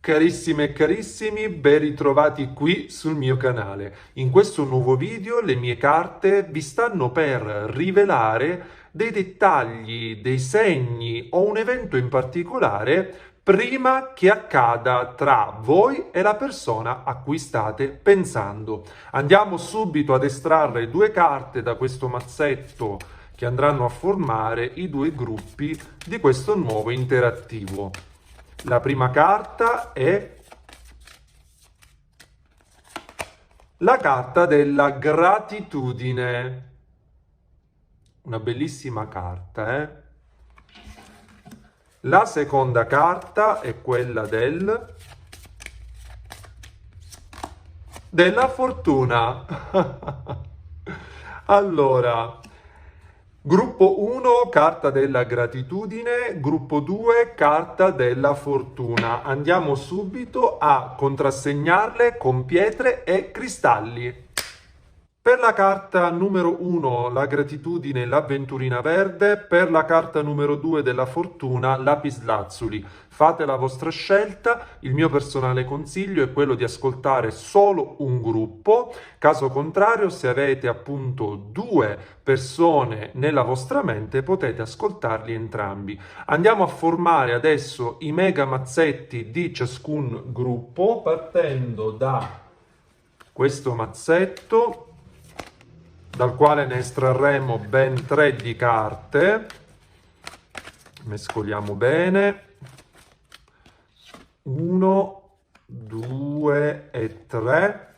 Carissime e carissimi, ben ritrovati qui sul mio canale. In questo nuovo video le mie carte vi stanno per rivelare dei dettagli, dei segni o un evento in particolare prima che accada tra voi e la persona a cui state pensando. Andiamo subito ad estrarre due carte da questo mazzetto che andranno a formare i due gruppi di questo nuovo interattivo. La prima carta è la carta della gratitudine. Una bellissima carta, eh? La seconda carta è quella della fortuna. Allora, gruppo 1, carta della gratitudine, gruppo 2, carta della fortuna. Andiamo subito a contrassegnarle con pietre e cristalli. Per la carta numero 1, la gratitudine, l'avventurina verde. Per la carta numero 2 della fortuna, lapislazzuli. Fate la vostra scelta. Il mio personale consiglio è quello di ascoltare solo un gruppo. Caso contrario, se avete appunto due persone nella vostra mente, potete ascoltarli entrambi. Andiamo a formare adesso i mega mazzetti di ciascun gruppo, partendo da questo mazzetto, dal quale ne estrarremo ben 3 di carte. Mescoliamo bene. 1, 2 e 3.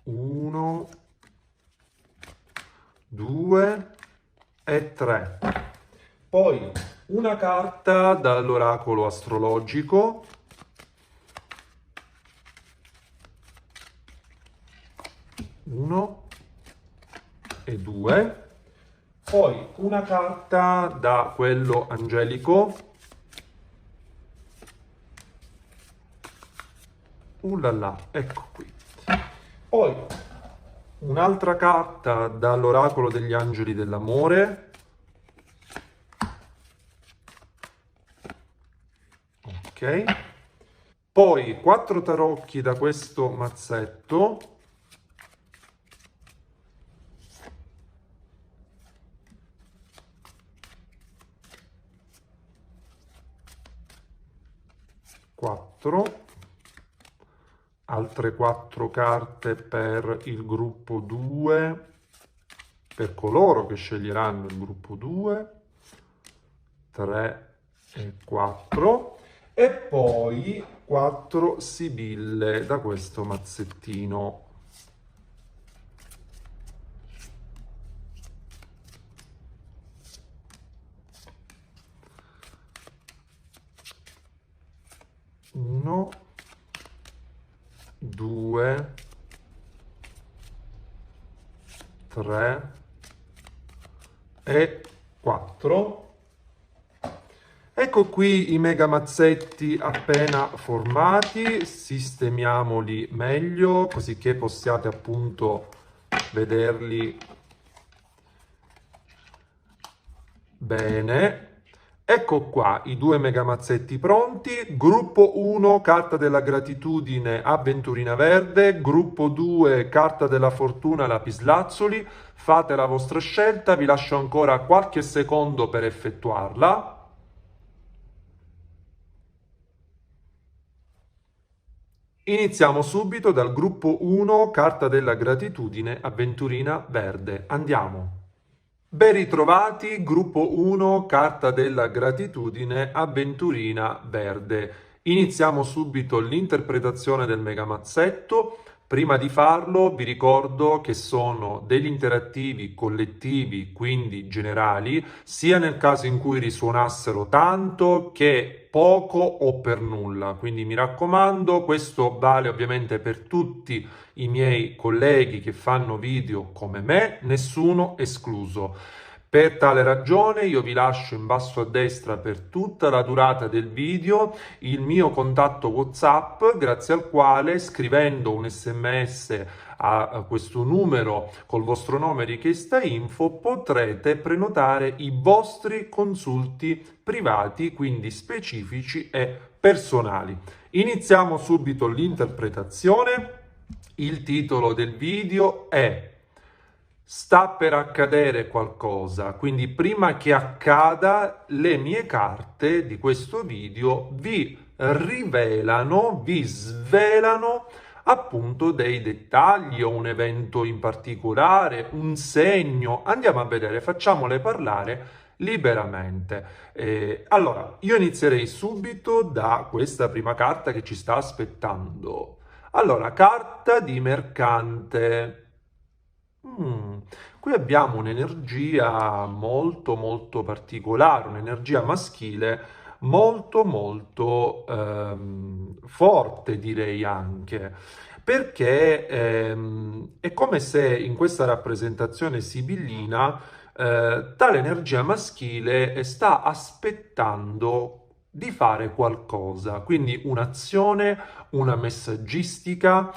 Uno, 2 e 3. Poi una carta dall'oracolo astrologico. Uno e 2. Poi una carta da quello angelico. Ullala, ecco qui. Poi un'altra carta dall'oracolo degli angeli dell'amore. Ok. Poi 4 tarocchi da questo mazzetto. Altre 4 carte per il gruppo 2, per coloro che sceglieranno il gruppo 2, 3 e 4, e poi 4 sibille da questo mazzettino. Uno, 2, 3 e 4. Ecco qui i mega mazzetti appena formati. Sistemiamoli meglio così che possiate appunto vederli bene. Ecco qua i due mega mazzetti pronti. Gruppo 1, carta della gratitudine, avventurina verde. Gruppo 2, carta della fortuna, lapislazzuli. Fate la vostra scelta, vi lascio ancora qualche secondo per effettuarla. Iniziamo subito dal gruppo 1, carta della gratitudine, avventurina verde. Andiamo. Ben ritrovati, gruppo 1, carta della gratitudine, avventurina verde. Iniziamo subito l'interpretazione del megamazzetto. Prima di farlo vi ricordo che sono degli interattivi collettivi, quindi generali, sia nel caso in cui risuonassero tanto che poco o per nulla. Quindi mi raccomando, questo vale ovviamente per tutti i miei colleghi che fanno video come me, nessuno escluso. Per tale ragione io vi lascio in basso a destra per tutta la durata del video il mio contatto WhatsApp, grazie al quale scrivendo un SMS a questo numero col vostro nome e richiesta info potrete prenotare i vostri consulti privati, quindi specifici e personali. Iniziamo subito l'interpretazione. Il titolo del video è "Sta per accadere qualcosa", quindi prima che accada le mie carte di questo video vi rivelano, vi svelano appunto dei dettagli o un evento in particolare, un segno. Andiamo a vedere, facciamole parlare liberamente. Allora, io inizierei subito da questa prima carta che ci sta aspettando. Allora, carta di mercante. Qui abbiamo un'energia molto molto particolare, un'energia maschile molto forte, direi anche, perché è come se in questa rappresentazione sibillina tale energia maschile sta aspettando di fare qualcosa, quindi un'azione, una messaggistica,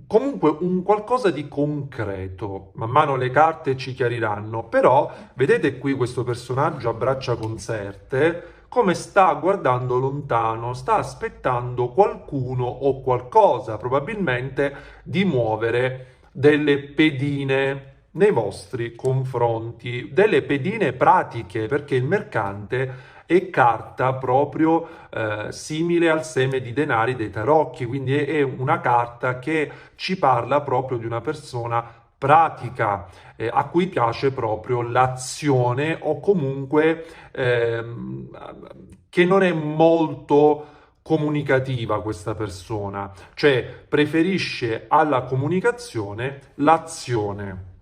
comunque un qualcosa di concreto. Man mano le carte ci chiariranno, però vedete qui questo personaggio a braccia conserte come sta guardando lontano, sta aspettando qualcuno o qualcosa, probabilmente di muovere delle pedine nei vostri confronti, delle pedine pratiche, perché il mercante è carta proprio simile al seme di denari dei tarocchi, quindi è una carta che ci parla proprio di una persona pratica, a cui piace proprio l'azione o comunque che non è molto comunicativa questa persona, cioè preferisce alla comunicazione l'azione.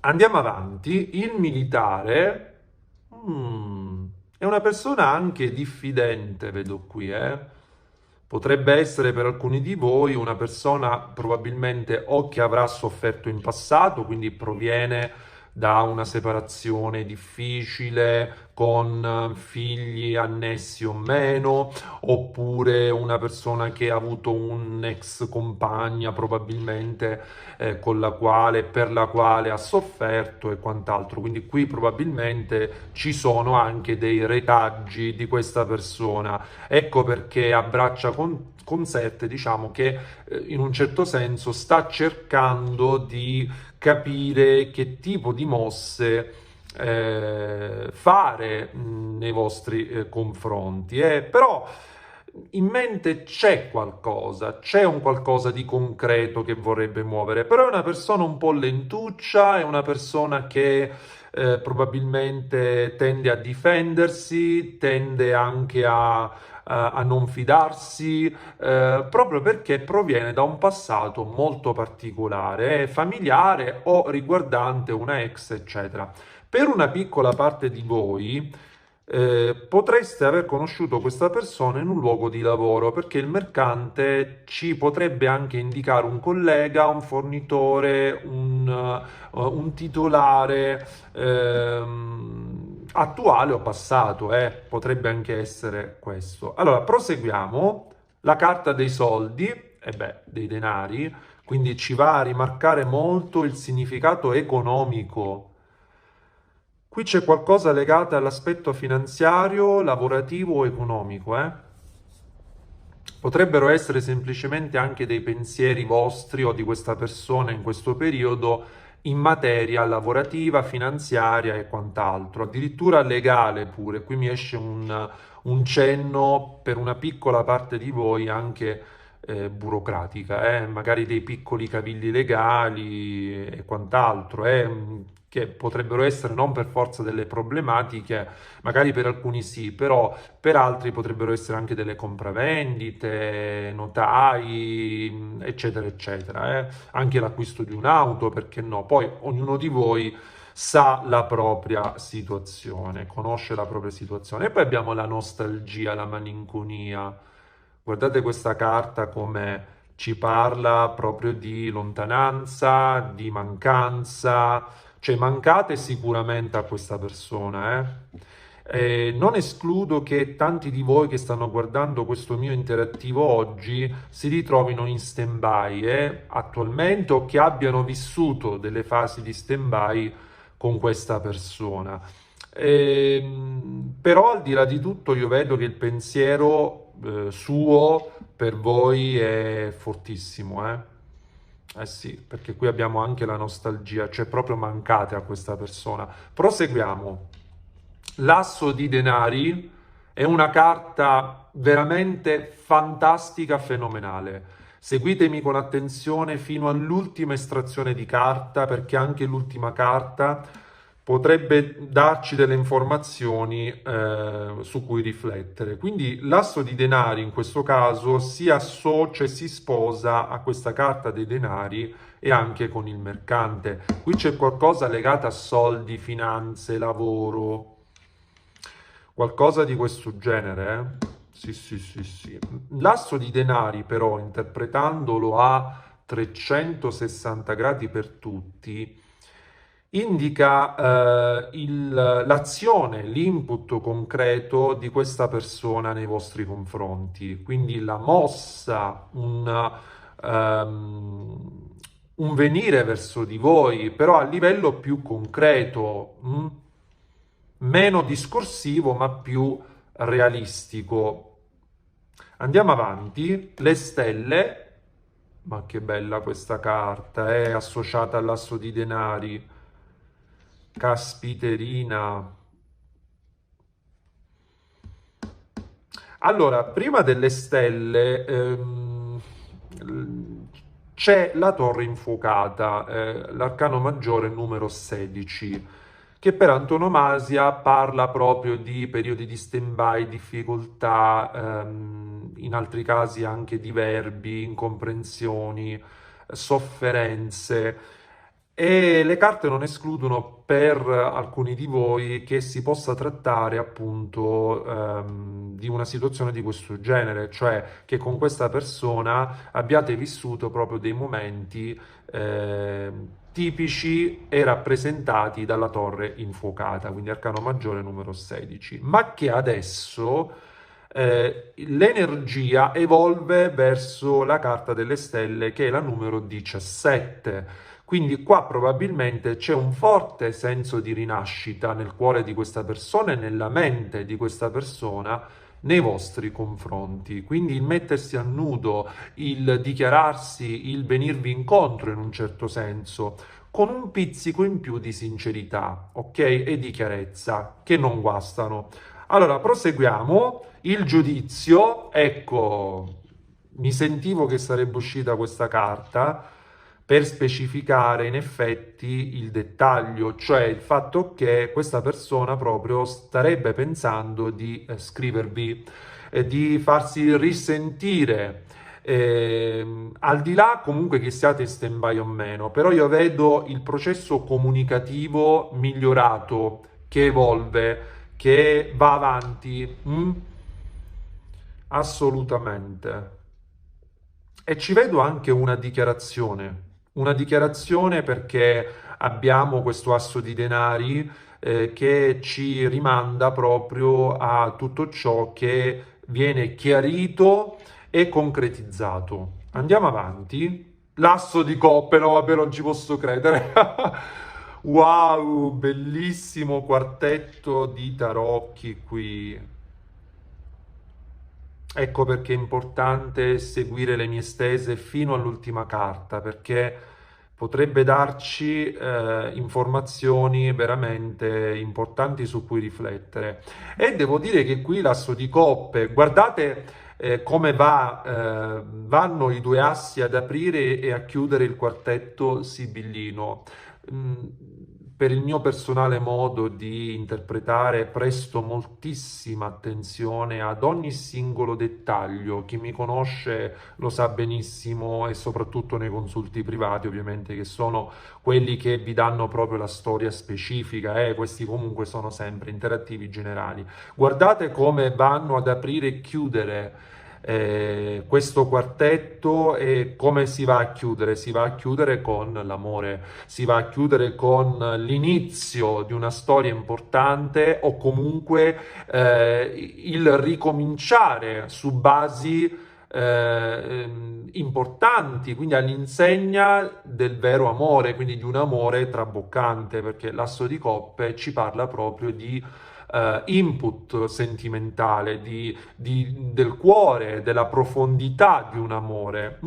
Andiamo avanti, il militare è una persona anche diffidente, vedo qui, Potrebbe essere per alcuni di voi una persona probabilmente o che avrà sofferto in passato, quindi proviene da una separazione difficile con figli annessi o meno, oppure una persona che ha avuto un'ex compagna probabilmente con la quale, per la quale ha sofferto e quant'altro. Quindi qui probabilmente ci sono anche dei retaggi di questa persona. Ecco perché a braccia conserte, diciamo che in un certo senso sta cercando di capire che tipo di mosse fare nei vostri confronti. Però in mente c'è qualcosa, c'è un qualcosa di concreto che vorrebbe muovere, però è una persona un po' lentuccia, è una persona che probabilmente tende a difendersi, tende anche a non fidarsi, proprio perché proviene da un passato molto particolare, familiare o riguardante una ex, eccetera. Per una piccola parte di voi potreste aver conosciuto questa persona in un luogo di lavoro, perché il mercante ci potrebbe anche indicare un collega, un fornitore, un titolare attuale o passato, potrebbe anche essere questo. Allora, proseguiamo. La carta dei soldi, e beh, dei denari, quindi ci va a rimarcare molto il significato economico. Qui c'è qualcosa legato all'aspetto finanziario, lavorativo o economico, Potrebbero essere semplicemente anche dei pensieri vostri o di questa persona in questo periodo in materia lavorativa, finanziaria e quant'altro, addirittura legale pure. Qui mi esce un cenno per una piccola parte di voi anche burocratica, magari dei piccoli cavilli legali e quant'altro, che potrebbero essere non per forza delle problematiche, magari per alcuni sì, però per altri potrebbero essere anche delle compravendite, notai, eccetera, eccetera, Anche l'acquisto di un'auto, perché no? Poi ognuno di voi sa la propria situazione, conosce la propria situazione. E poi abbiamo la nostalgia, la malinconia. Guardate questa carta come ci parla proprio di lontananza, di mancanza, cioè mancate sicuramente a questa persona, eh? Non escludo che tanti di voi che stanno guardando questo mio interattivo oggi si ritrovino in stand-by, attualmente, o che abbiano vissuto delle fasi di stand-by con questa persona. Però al di là di tutto io vedo che il pensiero suo per voi è fortissimo, eh? Eh sì, perché qui abbiamo anche la nostalgia, cioè proprio mancate a questa persona. Proseguiamo. L'asso di denari è una carta veramente fantastica, fenomenale. Seguitemi con attenzione fino all'ultima estrazione di carta, perché anche l'ultima carta potrebbe darci delle informazioni su cui riflettere. Quindi l'asso di denari in questo caso si associa e si sposa a questa carta dei denari e anche con il mercante. Qui c'è qualcosa legato a soldi, finanze, lavoro, qualcosa di questo genere, eh? Sì, sì, sì, sì. L'asso di denari, però, interpretandolo a 360 gradi per tutti, indica l'azione, l'input concreto di questa persona nei vostri confronti. Quindi la mossa, un venire verso di voi, però a livello più concreto, meno discorsivo, ma più realistico. Andiamo avanti. Le stelle, ma che bella questa carta, è associata all'asso di denari. Caspiterina. Allora, prima delle stelle c'è la torre infuocata, l'arcano maggiore numero 16, che per antonomasia parla proprio di periodi di stand-by, difficoltà, in altri casi anche di verbi, incomprensioni, sofferenze. E le carte non escludono per alcuni di voi che si possa trattare appunto di una situazione di questo genere, cioè che con questa persona abbiate vissuto proprio dei momenti tipici e rappresentati dalla torre infuocata, quindi arcano maggiore numero 16, ma che adesso l'energia evolve verso la carta delle stelle, che è la numero 17. Quindi qua probabilmente c'è un forte senso di rinascita nel cuore di questa persona e nella mente di questa persona nei vostri confronti. Quindi il mettersi a nudo, il dichiararsi, il venirvi incontro in un certo senso, con un pizzico in più di sincerità, ok? E di chiarezza, che non guastano. Allora, proseguiamo. Il giudizio, ecco, mi sentivo che sarebbe uscita questa carta per specificare in effetti il dettaglio, cioè il fatto che questa persona proprio starebbe pensando di scrivervi, di farsi risentire, al di là comunque che siate in stand-by o meno, però io vedo il processo comunicativo migliorato, che evolve, che va avanti, assolutamente. E ci vedo anche una dichiarazione perché abbiamo questo asso di denari che ci rimanda proprio a tutto ciò che viene chiarito e concretizzato. Andiamo avanti. L'asso di coppe, no, vabbè, non ci posso credere. Wow, bellissimo quartetto di tarocchi qui. Ecco perché è importante seguire le mie stese fino all'ultima carta, perché potrebbe darci informazioni veramente importanti su cui riflettere. E devo dire che qui l'asso di coppe, guardate come vanno i due assi ad aprire e a chiudere il quartetto sibillino. Mm, Per il mio personale modo di interpretare, presto moltissima attenzione ad ogni singolo dettaglio. Chi mi conosce lo sa benissimo, e soprattutto nei consulti privati, ovviamente, che sono quelli che vi danno proprio la storia specifica, questi comunque sono sempre interattivi generali. Guardate come vanno ad aprire e chiudere. questo quartetto e come si va a chiudere? Si va a chiudere con l'amore, si va a chiudere con l'inizio di una storia importante o comunque il ricominciare su basi importanti, quindi all'insegna del vero amore, quindi di un amore traboccante, perché l'asso di coppe ci parla proprio di input sentimentale, del cuore, della profondità di un amore.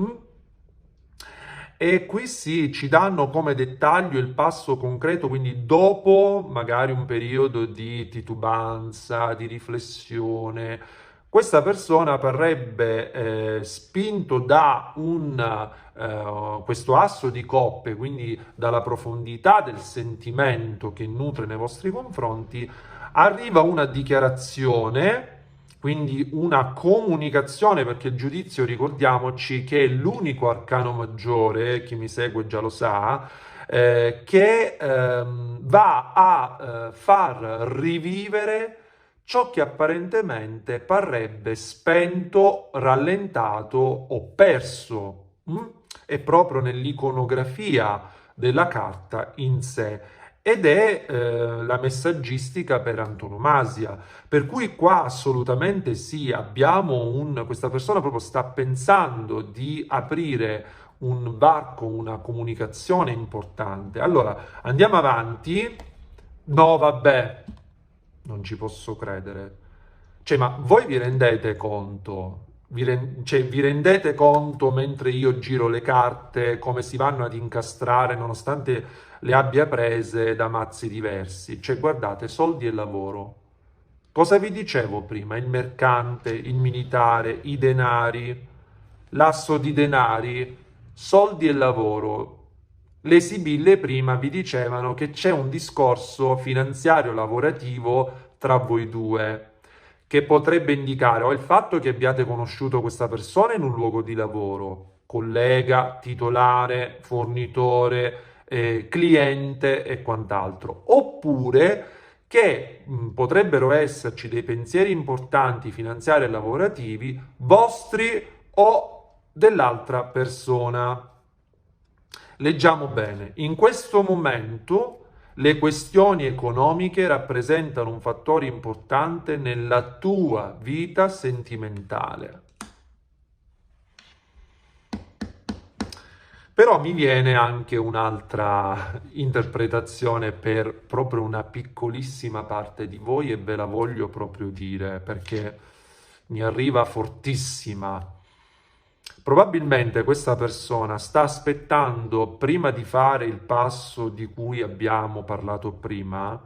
E qui sì, ci danno come dettaglio il passo concreto, quindi dopo magari un periodo di titubanza, di riflessione, questa persona parrebbe spinto da questo asso di coppe, quindi dalla profondità del sentimento che nutre nei vostri confronti, arriva una dichiarazione, quindi una comunicazione, perché il giudizio, ricordiamoci che è l'unico arcano maggiore, chi mi segue già lo sa, che va a far rivivere ciò che apparentemente parrebbe spento, rallentato o perso. È proprio nell'iconografia della carta in sé ed è la messaggistica per antonomasia. Per cui qua assolutamente sì, questa persona proprio sta pensando di aprire un varco, una comunicazione importante. Allora, andiamo avanti. No, vabbè, non ci posso credere. Cioè, ma voi vi rendete conto? Vi rendete conto mentre io giro le carte come si vanno ad incastrare nonostante le abbia prese da mazzi diversi? Cioè, guardate, soldi e lavoro. Cosa vi dicevo prima? Il mercante, il militare, i denari, l'asso di denari, soldi e lavoro. Le sibille prima vi dicevano che c'è un discorso finanziario lavorativo tra voi due, che potrebbe indicare o il fatto che abbiate conosciuto questa persona in un luogo di lavoro, collega, titolare, fornitore, cliente e quant'altro, oppure che potrebbero esserci dei pensieri importanti finanziari e lavorativi vostri o dell'altra persona. Leggiamo bene, in questo momento le questioni economiche rappresentano un fattore importante nella tua vita sentimentale. Però mi viene anche un'altra interpretazione per proprio una piccolissima parte di voi e ve la voglio proprio dire perché mi arriva fortissima. Probabilmente questa persona sta aspettando, prima di fare il passo di cui abbiamo parlato prima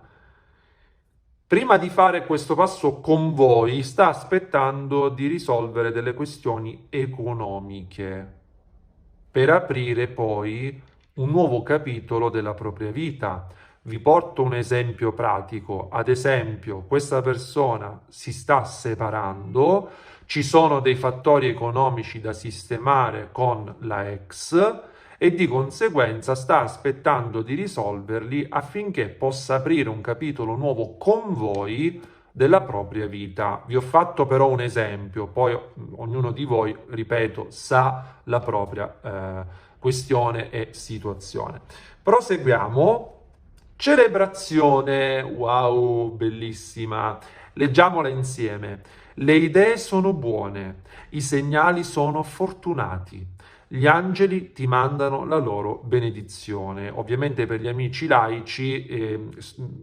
di fare questo passo con voi, sta aspettando di risolvere delle questioni economiche per aprire poi un nuovo capitolo della propria vita. Vi porto un esempio pratico. Ad esempio, questa persona si sta separando, ci sono dei fattori economici da sistemare con la ex e di conseguenza sta aspettando di risolverli affinché possa aprire un capitolo nuovo con voi della propria vita. Vi ho fatto però un esempio, poi ognuno di voi, ripeto, sa la propria questione e situazione. Proseguiamo. Celebrazione, wow, bellissima. Leggiamola insieme. Le idee sono buone, i segnali sono fortunati. Gli angeli ti mandano la loro benedizione. Ovviamente per gli amici laici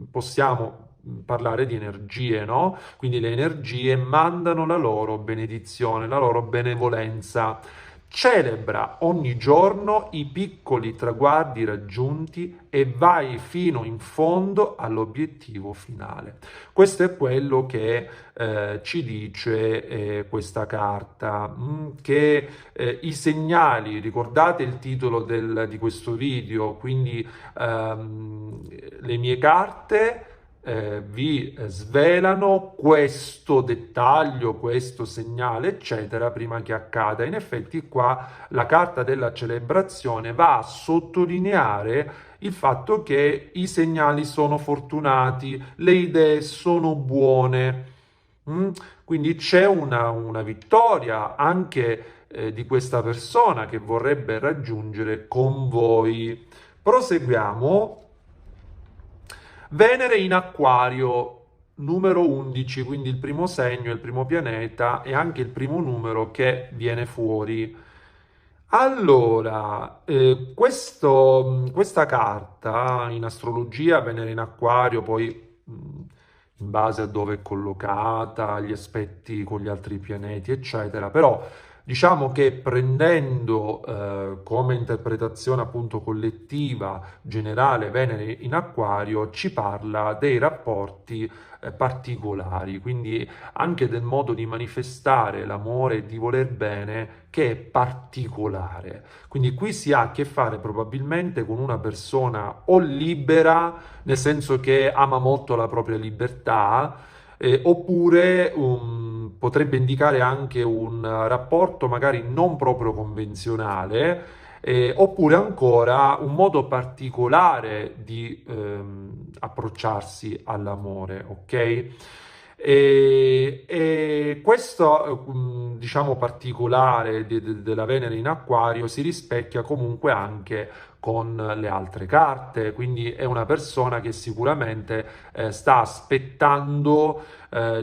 possiamo parlare di energie, no? Quindi le energie mandano la loro benedizione, la loro benevolenza. Celebra ogni giorno i piccoli traguardi raggiunti e vai fino in fondo all'obiettivo finale. Questo è quello che ci dice questa carta, che i segnali, ricordate il titolo di questo video, quindi le mie carte vi svelano questo dettaglio, questo segnale, eccetera, prima che accada. In effetti qua la carta della celebrazione va a sottolineare il fatto che i segnali sono fortunati, le idee sono buone. Mm? Quindi c'è una vittoria anche di questa persona che vorrebbe raggiungere con voi. Proseguiamo. Venere in Acquario, numero 11, quindi il primo segno, il primo pianeta e anche il primo numero che viene fuori. Allora, questa carta in astrologia, Venere in Acquario, poi in base a dove è collocata, gli aspetti con gli altri pianeti, eccetera, però diciamo che prendendo come interpretazione appunto collettiva generale Venere in Acquario ci parla dei rapporti particolari, quindi anche del modo di manifestare l'amore e di voler bene che è particolare. Quindi qui si ha a che fare probabilmente con una persona o libera, nel senso che ama molto la propria libertà, oppure potrebbe indicare anche un rapporto magari non proprio convenzionale, oppure ancora un modo particolare di approcciarsi all'amore, ok? E questo, diciamo, particolare della Venere in Acquario si rispecchia comunque anche con le altre carte, quindi è una persona che sicuramente sta aspettando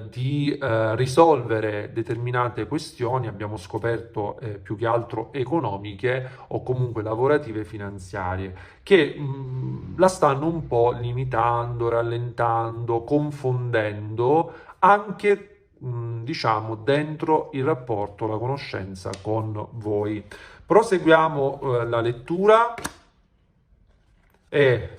di risolvere determinate questioni, abbiamo scoperto più che altro economiche o comunque lavorative e finanziarie, che la stanno un po' limitando, rallentando, confondendo anche diciamo dentro il rapporto, la conoscenza con voi. Proseguiamo la lettura e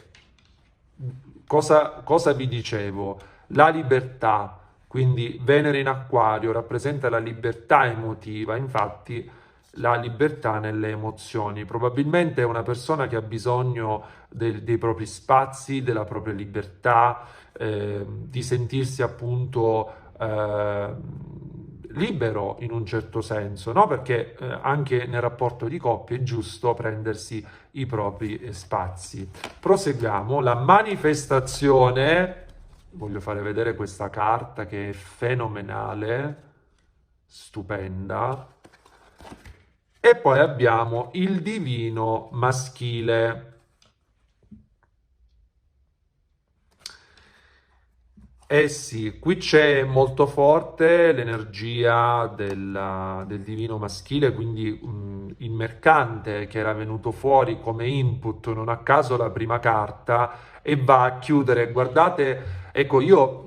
cosa vi dicevo? La libertà, quindi Venere in Acquario rappresenta la libertà emotiva, infatti la libertà nelle emozioni. Probabilmente è una persona che ha bisogno dei propri spazi, della propria libertà, di sentirsi appunto libero in un certo senso, no? Perché anche nel rapporto di coppia è giusto prendersi i propri spazi. Proseguiamo. La manifestazione, voglio fare vedere questa carta che è fenomenale, stupenda. E poi abbiamo il divino maschile. Eh sì, qui c'è molto forte l'energia del divino maschile, quindi il mercante che era venuto fuori come input, non a caso la prima carta, e va a chiudere. Guardate, ecco, io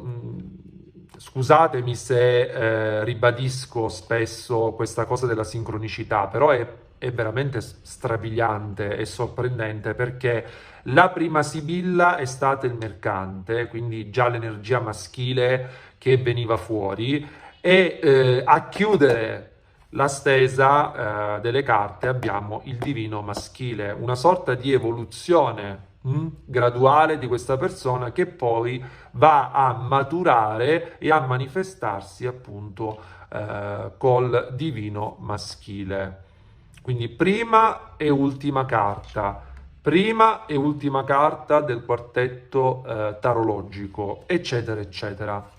scusatemi se ribadisco spesso questa cosa della sincronicità, però è veramente strabiliante e sorprendente perché la prima sibilla è stata il mercante, quindi già l'energia maschile che veniva fuori, e a chiudere la stesa delle carte abbiamo il divino maschile, una sorta di evoluzione graduale di questa persona che poi va a maturare e a manifestarsi appunto col divino maschile. Quindi prima e ultima carta. Prima e ultima carta del quartetto tarologico, eccetera, eccetera.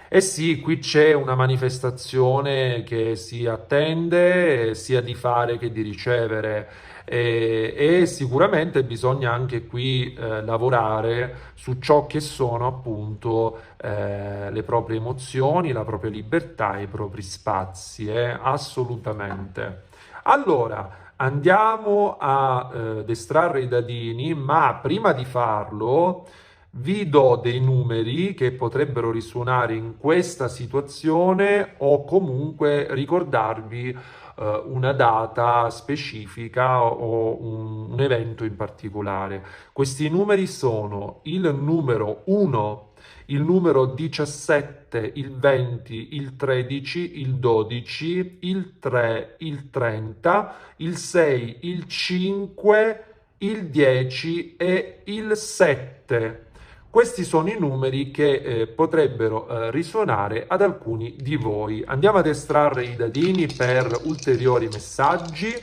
E sì, qui c'è una manifestazione che si attende sia di fare che di ricevere e sicuramente bisogna anche qui lavorare su ciò che sono appunto le proprie emozioni, la propria libertà e i propri spazi, assolutamente. Allora, andiamo ad estrarre i dadini, ma prima di farlo vi do dei numeri che potrebbero risuonare in questa situazione o comunque ricordarvi una data specifica o un evento in particolare. Questi numeri sono il numero 1, il numero 17, il 20, il 13, il 12, il 3, il 30, il 6, il 5, il 10 e il 7. Questi sono i numeri che potrebbero risuonare ad alcuni di voi. Andiamo ad estrarre i dadini per ulteriori messaggi.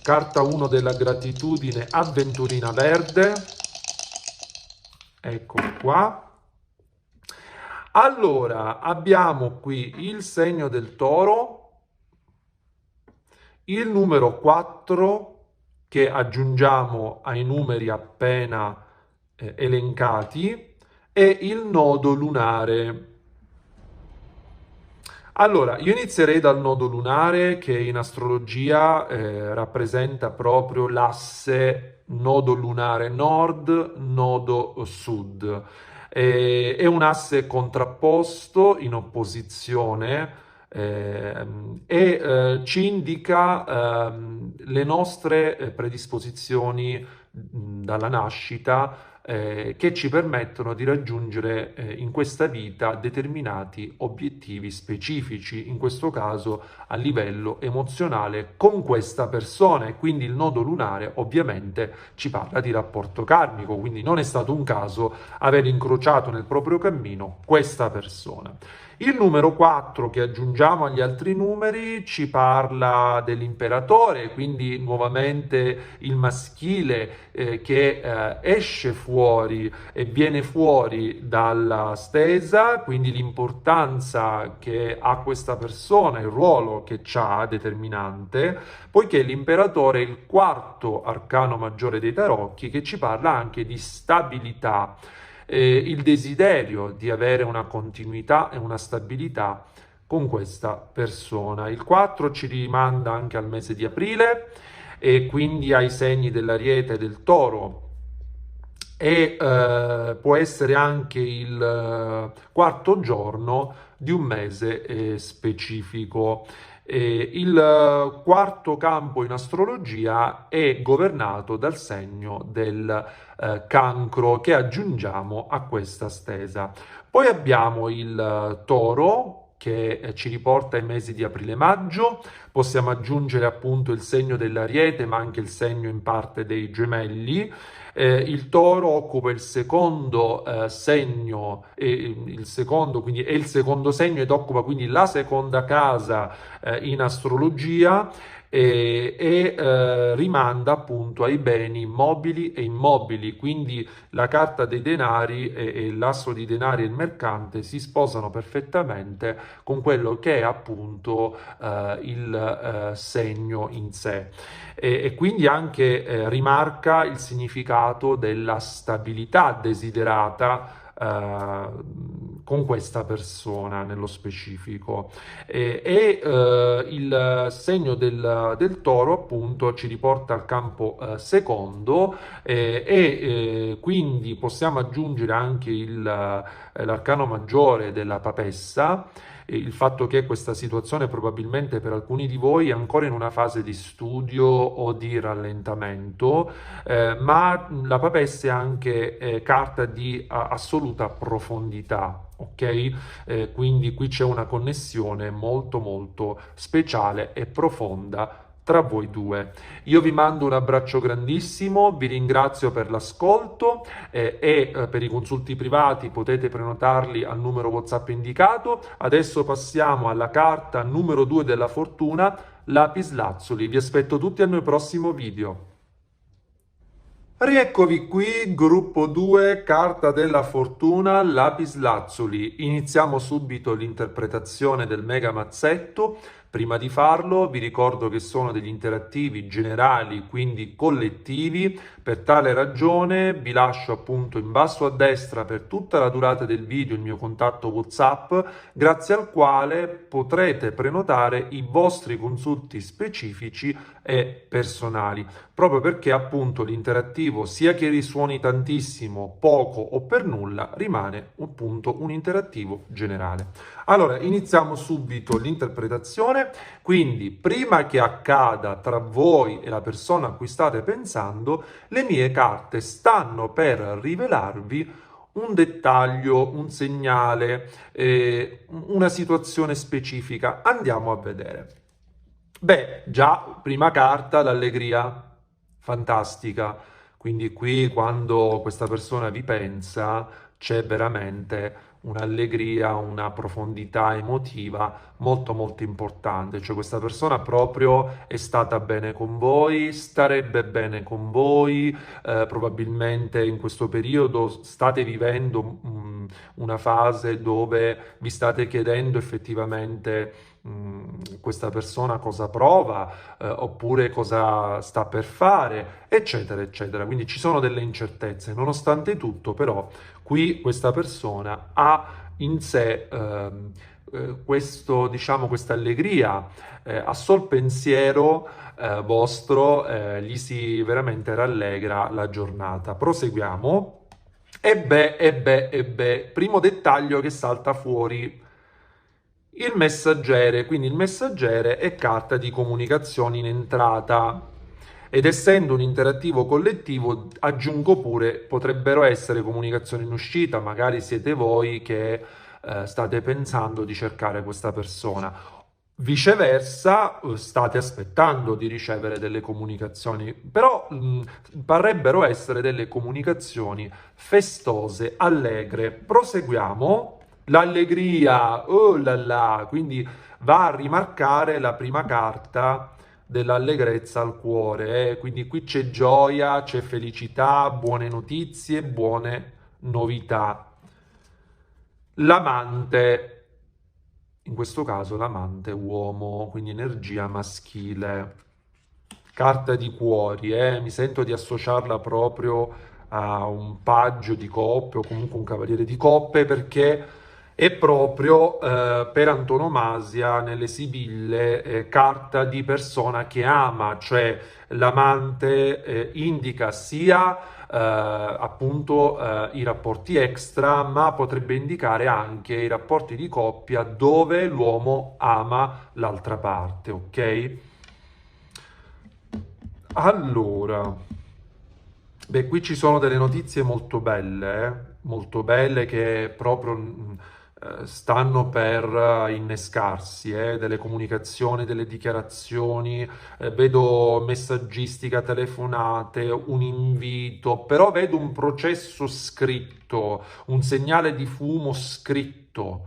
Carta 1 della gratitudine, avventurina verde. Ecco qua. Allora, abbiamo qui il segno del toro, il numero 4 che aggiungiamo ai numeri appena elencati e il nodo lunare. Allora, io inizierei dal nodo lunare che in astrologia rappresenta proprio l'asse nodo lunare nord, nodo sud. È un asse contrapposto in opposizione e ci indica le nostre predisposizioni dalla nascita che ci permettono di raggiungere in questa vita determinati obiettivi specifici, in questo caso a livello emozionale con questa persona, e quindi il nodo lunare ovviamente ci parla di rapporto karmico, quindi non è stato un caso aver incrociato nel proprio cammino questa persona. Il numero 4 che aggiungiamo agli altri numeri ci parla dell'imperatore, quindi nuovamente il maschile che esce fuori e viene fuori dalla stesa, quindi l'importanza che ha questa persona, il ruolo che ha determinante, poiché l'imperatore è il quarto arcano maggiore dei tarocchi che ci parla anche di stabilità, il desiderio di avere una continuità e una stabilità con questa persona. Il 4 ci rimanda anche al mese di aprile e quindi ai segni dell'Ariete e del Toro, e può essere anche il quarto giorno di un mese specifico. Il quarto campo in astrologia è governato dal segno del cancro che aggiungiamo a questa stesa. Poi abbiamo il toro che ci riporta ai mesi di aprile-maggio, possiamo aggiungere appunto il segno dell'Ariete ma anche il segno in parte dei gemelli. Il toro occupa il secondo segno, quindi è il secondo segno ed occupa quindi la seconda casa in astrologia e rimanda appunto ai beni mobili e immobili, quindi la carta dei denari e l'asso di denari e il mercante si sposano perfettamente con quello che è appunto il segno in sé e quindi anche rimarca il significato della stabilità desiderata con questa persona nello specifico il segno del toro appunto ci riporta al campo secondo quindi possiamo aggiungere anche l'arcano maggiore della papessa, il fatto che questa situazione probabilmente per alcuni di voi è ancora in una fase di studio o di rallentamento, ma la papessa è anche carta di assoluta profondità. Ok? Quindi qui c'è una connessione molto molto speciale e profonda tra voi due. Io vi mando un abbraccio grandissimo, vi ringrazio per l'ascolto per i consulti privati potete prenotarli al numero WhatsApp indicato. Adesso passiamo alla carta numero 2 della fortuna, lapislazzuli. Vi aspetto tutti al mio prossimo video. Rieccovi qui, gruppo 2, carta della fortuna, lapislazzuli. Iniziamo subito l'interpretazione del mega mazzetto. Prima di farlo vi ricordo che sono degli interattivi generali, quindi collettivi. Per tale ragione vi lascio appunto in basso a destra per tutta la durata del video il mio contatto WhatsApp, grazie al quale potrete prenotare i vostri consulti specifici e personali, proprio perché appunto l'interattivo, sia che risuoni tantissimo, poco o per nulla, rimane appunto un interattivo generale. Allora, iniziamo subito l'interpretazione, quindi prima che accada tra voi e la persona a cui state pensando, le mie carte stanno per rivelarvi un dettaglio, un segnale, una situazione specifica. Andiamo a vedere. Beh, già, prima carta, l'allegria, fantastica. Quindi qui quando questa persona vi pensa c'è veramente un'allegria, una profondità emotiva molto molto importante, cioè questa persona proprio è stata bene con voi, starebbe bene con voi, probabilmente in questo periodo state vivendo una fase dove vi state chiedendo effettivamente questa persona cosa prova, oppure cosa sta per fare, eccetera, eccetera. Quindi ci sono delle incertezze. Nonostante tutto, però, qui questa persona ha in sé diciamo, questa allegria, a sol pensiero vostro gli si veramente rallegra la giornata. Proseguiamo. Primo dettaglio che salta fuori. Il messaggere, quindi il messaggere è carta di comunicazione in entrata ed essendo un interattivo collettivo, aggiungo pure, potrebbero essere comunicazioni in uscita, magari siete voi che state pensando di cercare questa persona. Viceversa, state aspettando di ricevere delle comunicazioni, però parrebbero essere delle comunicazioni festose, allegre. Proseguiamo. L'allegria, oh là là, quindi va a rimarcare la prima carta dell'allegrezza al cuore, eh. Quindi qui c'è gioia, c'è felicità, buone notizie, buone novità. L'amante, in questo caso l'amante uomo, quindi energia maschile, carta di cuori, mi sento di associarla proprio a un paggio di coppe o comunque un cavaliere di coppe perché è proprio per antonomasia nelle Sibille carta di persona che ama, cioè l'amante indica sia appunto i rapporti extra, ma potrebbe indicare anche i rapporti di coppia dove l'uomo ama l'altra parte, ok? Allora, beh, qui ci sono delle notizie molto belle che proprio stanno per innescarsi, delle comunicazioni, delle dichiarazioni, vedo messaggistica, telefonate, un invito, però vedo un processo scritto, un segnale di fumo scritto.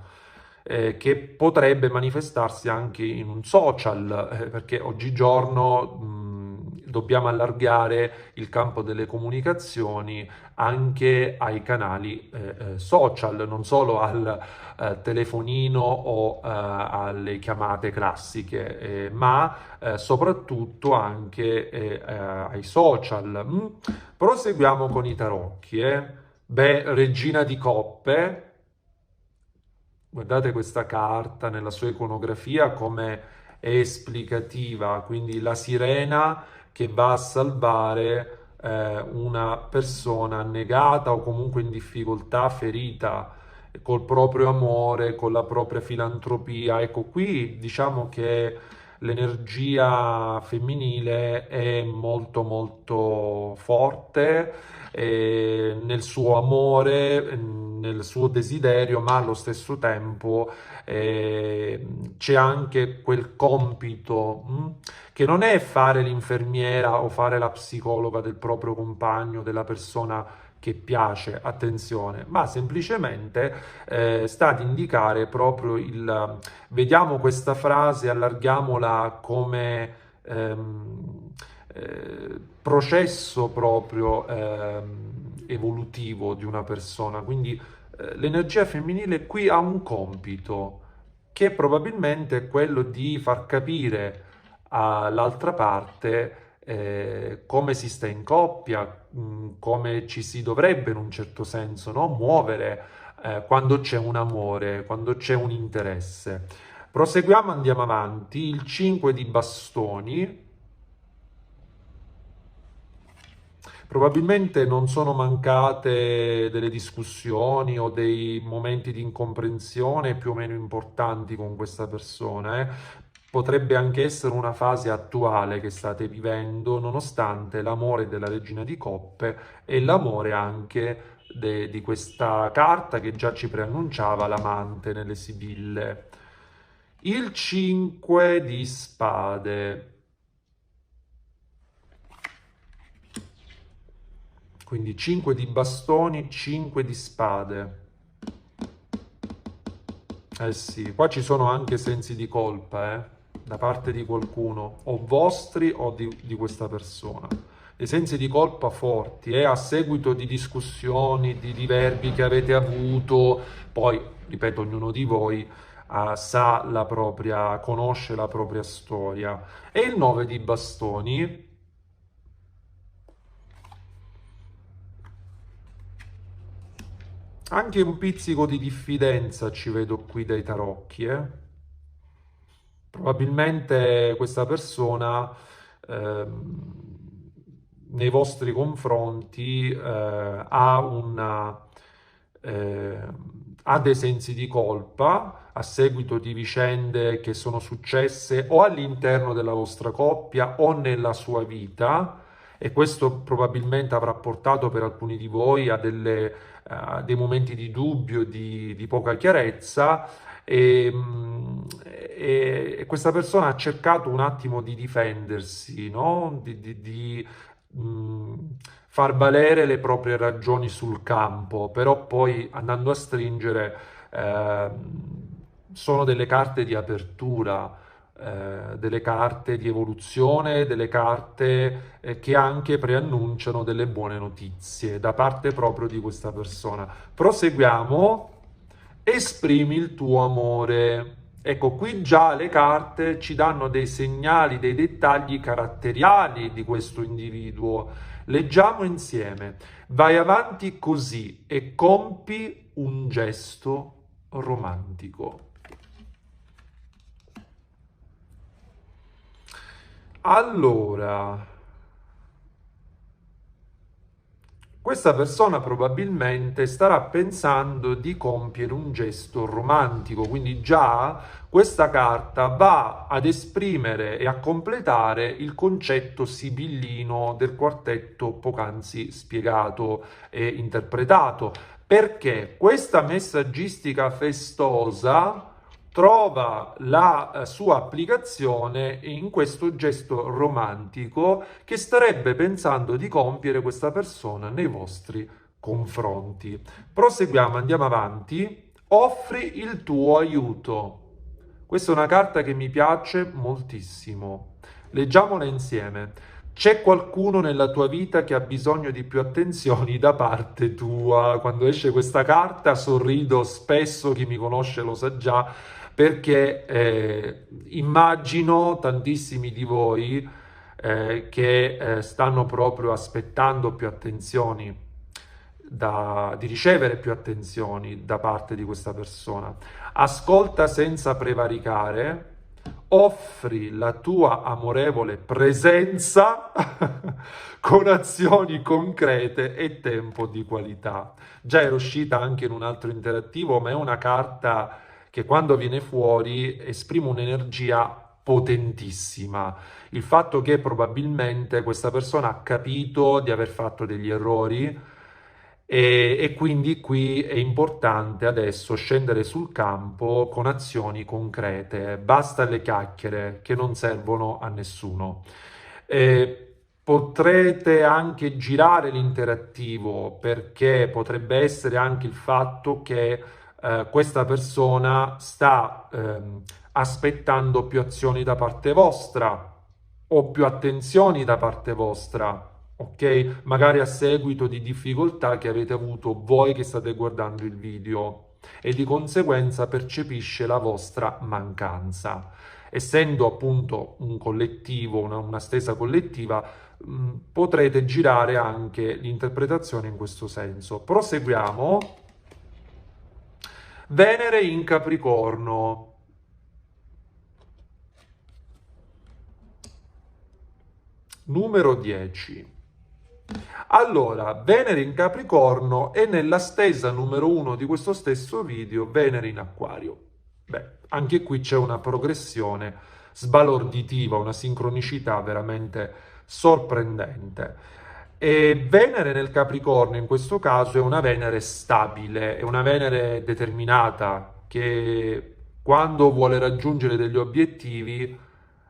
Che potrebbe manifestarsi anche in un social, perché oggigiorno dobbiamo allargare il campo delle comunicazioni anche ai canali social, non solo al telefonino o alle chiamate classiche, ma soprattutto anche ai social. Proseguiamo con i tarocchi. Beh, regina di coppe. Guardate questa carta nella sua iconografia come è esplicativa, quindi la sirena che va a salvare una persona annegata o comunque in difficoltà, ferita col proprio amore, con la propria filantropia. Ecco, qui diciamo che l'energia femminile è molto molto forte nel suo amore, nel suo desiderio, ma allo stesso tempo c'è anche quel compito che non è fare l'infermiera o fare la psicologa del proprio compagno, della persona che piace, attenzione, ma semplicemente sta ad indicare proprio il... Vediamo questa frase, allarghiamola come processo proprio evolutivo di una persona. Quindi l'energia femminile qui ha un compito che probabilmente è quello di far capire all'altra parte come si sta in coppia, come ci si dovrebbe in un certo senso, no? Muovere quando c'è un amore, quando c'è un interesse. Proseguiamo, andiamo avanti. Il 5 di bastoni. Probabilmente non sono mancate delle discussioni o dei momenti di incomprensione più o meno importanti con questa persona. Potrebbe anche essere una fase attuale che state vivendo, nonostante l'amore della Regina di Coppe e l'amore anche di questa carta che già ci preannunciava l'amante nelle Sibille. Il 5 di spade. Quindi 5 di bastoni, 5 di spade. Eh sì, qua ci sono anche sensi di colpa, da parte di qualcuno, o vostri o di questa persona. Dei sensi di colpa forti, a seguito di discussioni, di diverbi che avete avuto. Poi, ripeto, ognuno di voi sa la propria, conosce la propria storia. E il 9 di bastoni. Anche un pizzico di diffidenza ci vedo qui dai tarocchi, Probabilmente questa persona nei vostri confronti eh, ha dei sensi di colpa a seguito di vicende che sono successe o all'interno della vostra coppia o nella sua vita, e questo probabilmente avrà portato per alcuni di voi a dei momenti di dubbio, di poca chiarezza, e, e questa persona ha cercato un attimo di difendersi, no? Far valere le proprie ragioni sul campo, però poi andando a stringere sono delle carte di apertura, delle carte di evoluzione, delle carte che anche preannunciano delle buone notizie da parte proprio di questa persona. Proseguiamo. Esprimi il tuo amore. Ecco, qui già le carte ci danno dei segnali, dei dettagli caratteriali di questo individuo. Leggiamo insieme. Vai avanti così e compi un gesto romantico. Allora, questa persona probabilmente starà pensando di compiere un gesto romantico, quindi già questa carta va ad esprimere e a completare il concetto sibillino del quartetto poc'anzi spiegato e interpretato, perché questa messaggistica festosa trova la sua applicazione in questo gesto romantico che starebbe pensando di compiere questa persona nei vostri confronti. Proseguiamo, andiamo avanti. Offri il tuo aiuto. Questa è una carta che mi piace moltissimo. Leggiamola insieme. C'è qualcuno nella tua vita che ha bisogno di più attenzioni da parte tua. Quando esce questa carta sorrido spesso, chi mi conosce lo sa già, perché immagino tantissimi di voi che stanno proprio aspettando più attenzioni, di ricevere più attenzioni da parte di questa persona. Ascolta senza prevaricare, offri la tua amorevole presenza con azioni concrete e tempo di qualità. Già era uscita anche in un altro interattivo, ma è una carta che quando viene fuori esprime un'energia potentissima. Il fatto che probabilmente questa persona ha capito di aver fatto degli errori, e quindi qui è importante adesso scendere sul campo con azioni concrete. Basta le chiacchiere che non servono a nessuno. Potrete anche girare l'interattivo, perché potrebbe essere anche il fatto che questa persona sta aspettando più azioni da parte vostra o più attenzioni da parte vostra, ok? Magari a seguito di difficoltà che avete avuto voi che state guardando il video, e di conseguenza percepisce la vostra mancanza. Essendo appunto un collettivo, una stesa collettiva, potrete girare anche l'interpretazione in questo senso. Proseguiamo. Venere in Capricorno. Numero 10. Allora, Venere in Capricorno è nella stesa numero 1 di questo stesso video, Venere in Acquario. Beh, anche qui c'è una progressione sbalorditiva, una sincronicità veramente sorprendente. E Venere nel Capricorno in questo caso è una Venere stabile, è una Venere determinata che quando vuole raggiungere degli obiettivi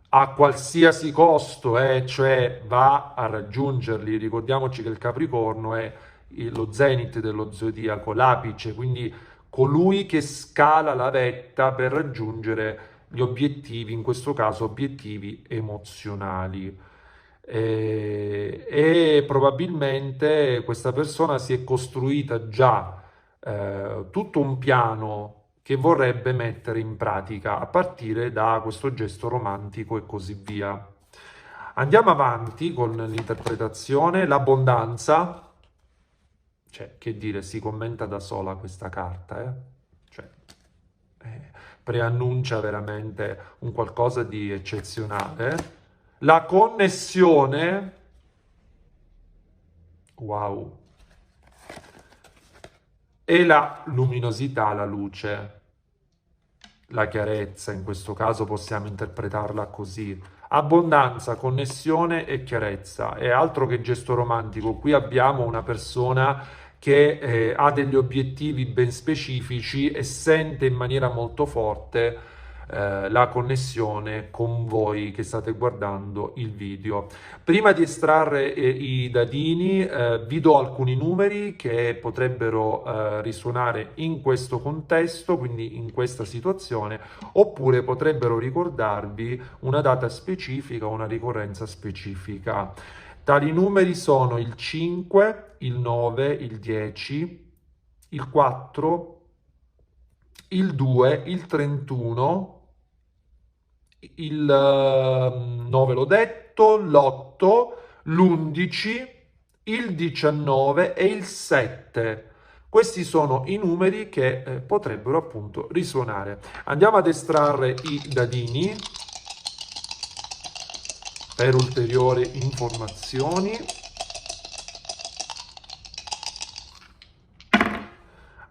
a qualsiasi costo, cioè va a raggiungerli. Ricordiamoci che il Capricorno è lo zenit dello zodiaco, l'apice, quindi colui che scala la vetta per raggiungere gli obiettivi, in questo caso obiettivi emozionali. E probabilmente questa persona si è costruita già tutto un piano che vorrebbe mettere in pratica a partire da questo gesto romantico e così via. Andiamo avanti con l'interpretazione. L'abbondanza, cioè, che dire, si commenta da sola questa carta, Cioè, preannuncia veramente un qualcosa di eccezionale. La connessione, wow, e la luminosità, la luce, la chiarezza, in questo caso possiamo interpretarla così. Abbondanza, connessione e chiarezza. È altro che gesto romantico. Qui abbiamo una persona che ha degli obiettivi ben specifici e sente in maniera molto forte la connessione con voi che state guardando il video. Prima di estrarre i dadini, vi do alcuni numeri che potrebbero risuonare in questo contesto, quindi in questa situazione, oppure potrebbero ricordarvi una data specifica, una ricorrenza specifica. Tali numeri sono il 5, il 9, il 10, il 4, il 2, il 31, il 9 l'ho detto, l'8, l'11, il 19 e il 7. Questi sono i numeri che potrebbero appunto risuonare. Andiamo ad estrarre i dadini per ulteriori informazioni.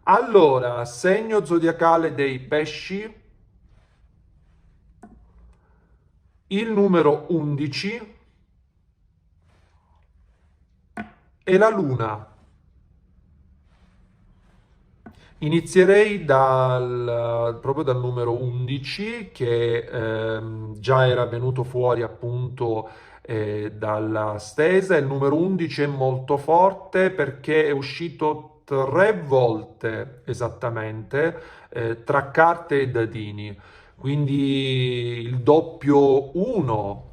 Allora, segno zodiacale dei pesci, il numero 11 e la luna. Inizierei proprio dal numero 11 che già era venuto fuori appunto dalla stesa. Il numero 11 è molto forte perché è uscito 3 volte esattamente tra carte e dadini. Quindi il doppio 1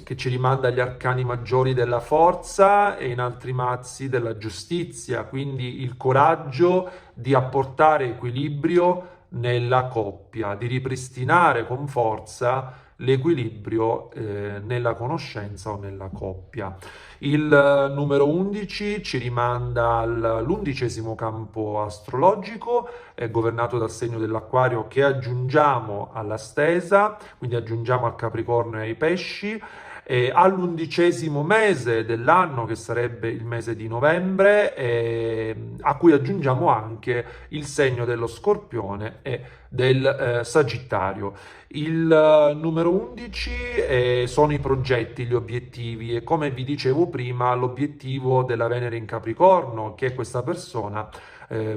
che ci rimanda agli arcani maggiori della forza e in altri mazzi della giustizia, quindi il coraggio di apportare equilibrio nella coppia, di ripristinare con forza l'equilibrio nella conoscenza o nella coppia. Il numero 11 ci rimanda all'11° campo astrologico, governato dal segno dell'Acquario, che aggiungiamo alla stesa, quindi aggiungiamo al Capricorno e ai Pesci, all'11° mese dell'anno, che sarebbe il mese di novembre, a cui aggiungiamo anche il segno dello Scorpione e del Sagittario. Il numero 11 sono i progetti, gli obiettivi, e come vi dicevo prima, l'obiettivo della Venere in Capricorno, che questa persona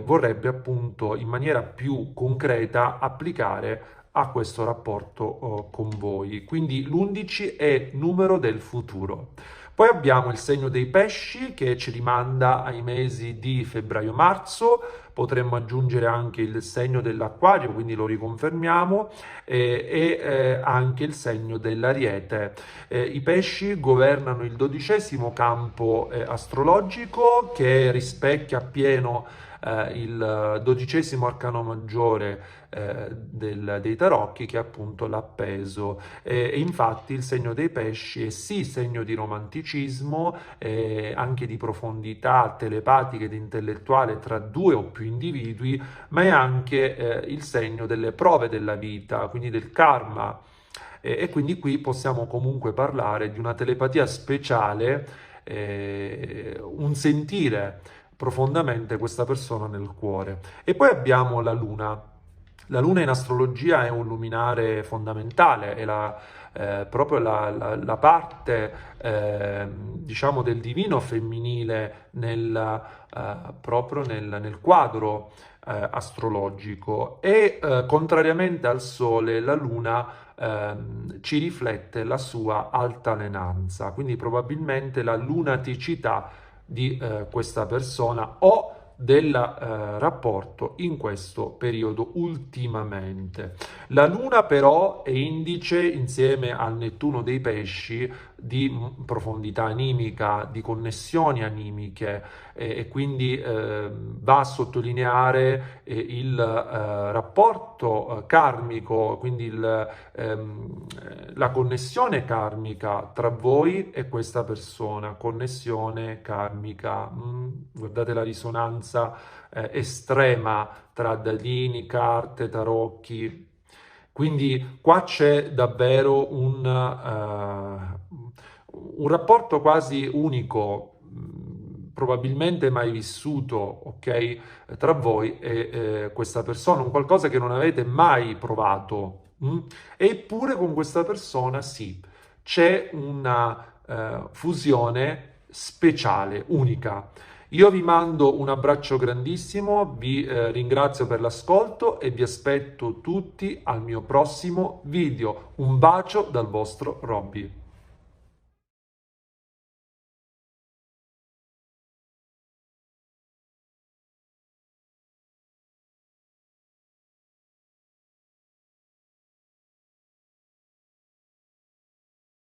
vorrebbe appunto in maniera più concreta applicare a questo rapporto con voi. Quindi l'11 è numero del futuro. Poi abbiamo il segno dei pesci che ci rimanda ai mesi di febbraio-marzo, potremmo aggiungere anche il segno dell'Acquario, quindi lo riconfermiamo, e anche il segno dell'Ariete. I pesci governano il 12° campo astrologico, che rispecchia appieno il 12° arcano maggiore dei tarocchi, che è appunto l'appeso. E infatti il segno dei pesci è sì segno di romanticismo, anche di profondità telepatica ed intellettuale tra due o più individui, ma è anche il segno delle prove della vita, quindi del karma. E quindi qui possiamo comunque parlare di una telepatia speciale, un sentire profondamente questa persona nel cuore. E poi abbiamo la luna. La luna in astrologia è un luminare fondamentale, è proprio la parte, diciamo, del divino femminile proprio nel quadro astrologico, e contrariamente al Sole, la Luna ci riflette la sua altalenanza, quindi probabilmente la lunaticità di questa persona, o del rapporto in questo periodo ultimamente. La Luna però è indice, insieme al Nettuno dei Pesci, di profondità animica, di connessioni animiche, e quindi va a sottolineare il rapporto karmico, quindi la connessione karmica tra voi e questa persona, connessione karmica. Guardate la risonanza estrema tra dadini, carte, tarocchi. Quindi qua c'è davvero un rapporto quasi unico, probabilmente mai vissuto, ok, tra voi e questa persona, un qualcosa che non avete mai provato. Eppure con questa persona sì, c'è una fusione speciale, unica. Io vi mando un abbraccio grandissimo, vi ringrazio per l'ascolto e vi aspetto tutti al mio prossimo video. Un bacio dal vostro Robby.